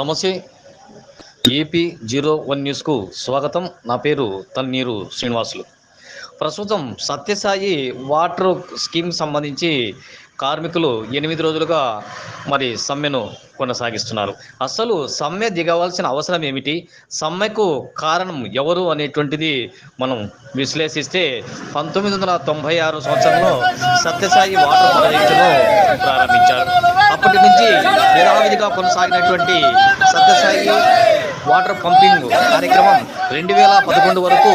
నమస్తే. AP01 న్యూస్కు స్వాగతం. నా పేరు తన్నీరు శ్రీనివాసులు. ప్రస్తుతం సత్యసాయి వాటర్ స్కీమ్ సంబంధించి కార్మికులు 8 రోజులుగా సమ్మెను కొనసాగిస్తున్నారు. అసలు సమ్మె దిగవలసిన అవసరం ఏమిటి, సమ్మెకు కారణం ఎవరు అనేటువంటిది మనం విశ్లేషిస్తే 1996 సంవత్సరంలో సత్యసాయి వాటర్ ప్రాజెక్టును ప్రారంభించారు. అప్పటి నుంచి యథావిధిగా కొనసాగినటువంటి సత్యసాయి వాటర్ పంపింగ్ కార్యక్రమం 2011 వరకు,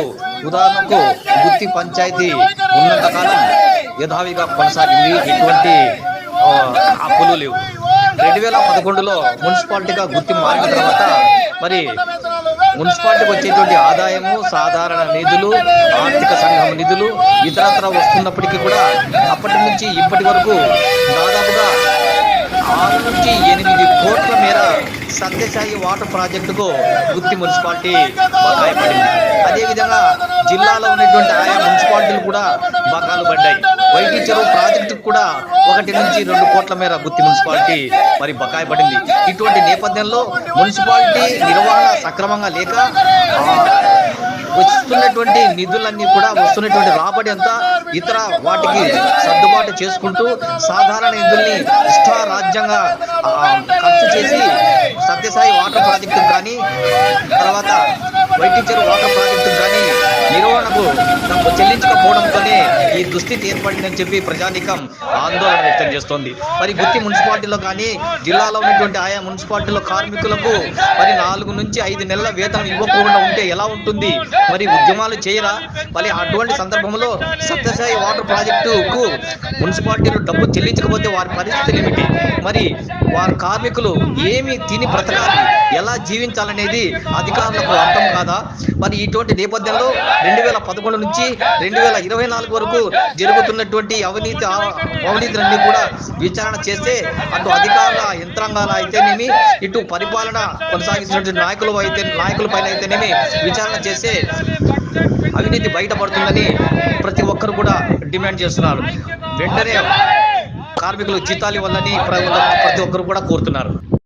ఉదాహరణకు గుత్తి పంచాయతీ ఉన్నంతకాలం యథావిధిగా కొనసాగింది. ఎటువంటి అప్పులు లేవు. 2011లో మున్సిపాలిటీగా గుర్తి మారిన తర్వాత మున్సిపాలిటీకి వచ్చేటువంటి ఆదాయము, సాధారణ నిధులు, ఆర్థిక సంఘం నిధులు ఇతరత్ర వస్తున్నప్పటికీ కూడా అప్పటి నుంచి ఇప్పటి వరకు దాదాపుగా 6 నుంచి 8 కోట్ల మేర సత్యసాయి వాటర్ ప్రాజెక్టుకు గుత్తి మున్సిపాలిటీ బకాయి పడింది. అదేవిధంగా జిల్లాలో ఉన్నటువంటి ఆయా మున్సిపాలిటీలు కూడా బకాయిలు పడ్డాయి. వైటీ చెరువు ప్రాజెక్టుకు కూడా 1 నుంచి 2 కోట్ల మేర గుత్తి మున్సిపాలిటీ బకాయి పడింది. ఇటువంటి నేపథ్యంలో మున్సిపాలిటీ నిర్వహణ సక్రమంగా లేక వస్తున్నటువంటి నిధులన్నీ కూడా, వస్తున్నటువంటి రాబడి అంతా ఇతర వాటికి సర్దుబాటు చేసుకుంటూ సాధారణ నిధుల్ని ఇష్టారాజ్యంగా ఖర్చు చేసి సత్యసాయి వాటర్ ప్రాజెక్టు కానీ, తర్వాత వైటీ చెరువు వాటర్ ప్రాజెక్టు కానీ నిర్వహణకు డబ్బు చెల్లించకపోవడంతోనే ఈ దుస్థితి ఏర్పడిందని చెప్పి ప్రజానీకం ఆందోళన వ్యక్తం చేస్తోంది. గుత్తి మున్సిపాలిటీలో కానీ, జిల్లాలో ఉన్నటువంటి ఆయా మున్సిపాలిటీలో కార్మికులకు 4 నుంచి 5 నెలల వేతనం ఇవ్వకుండా ఉంటే ఎలా ఉంటుంది? ఉద్యమాలు చేయరా? అటువంటి సందర్భంలో సత్యసాయి వాటర్ ప్రాజెక్టుకు మున్సిపాలిటీలు డబ్బు చెల్లించకపోతే వారి పరిస్థితులు ఏమిటి? వారి కార్మికులు ఏమి తిని బ్రతకాలి, ఎలా జీవించాలనేది అధికారులకు అర్థం కాదా? ఇటువంటి నేపథ్యంలో 2011 నుంచి 2024 వరకు జరుగుతున్నటువంటి అవినీతిలన్నీ కూడా విచారణ చేస్తే, అటు అధికారుల యంత్రాంగాలు అయితేనేమి, ఇటు పరిపాలన కొనసాగిస్తున్నటువంటి నాయకులపైన అయితేనేమి విచారణ చేస్తే అవినీతి బయటపడుతుందని ప్రతి ఒక్కరు కూడా డిమాండ్ చేస్తున్నారు. వెంటనే కార్మికులు జీతాలు ఇవ్వాలని ప్రతి ఒక్కరు కూడా కోరుతున్నారు.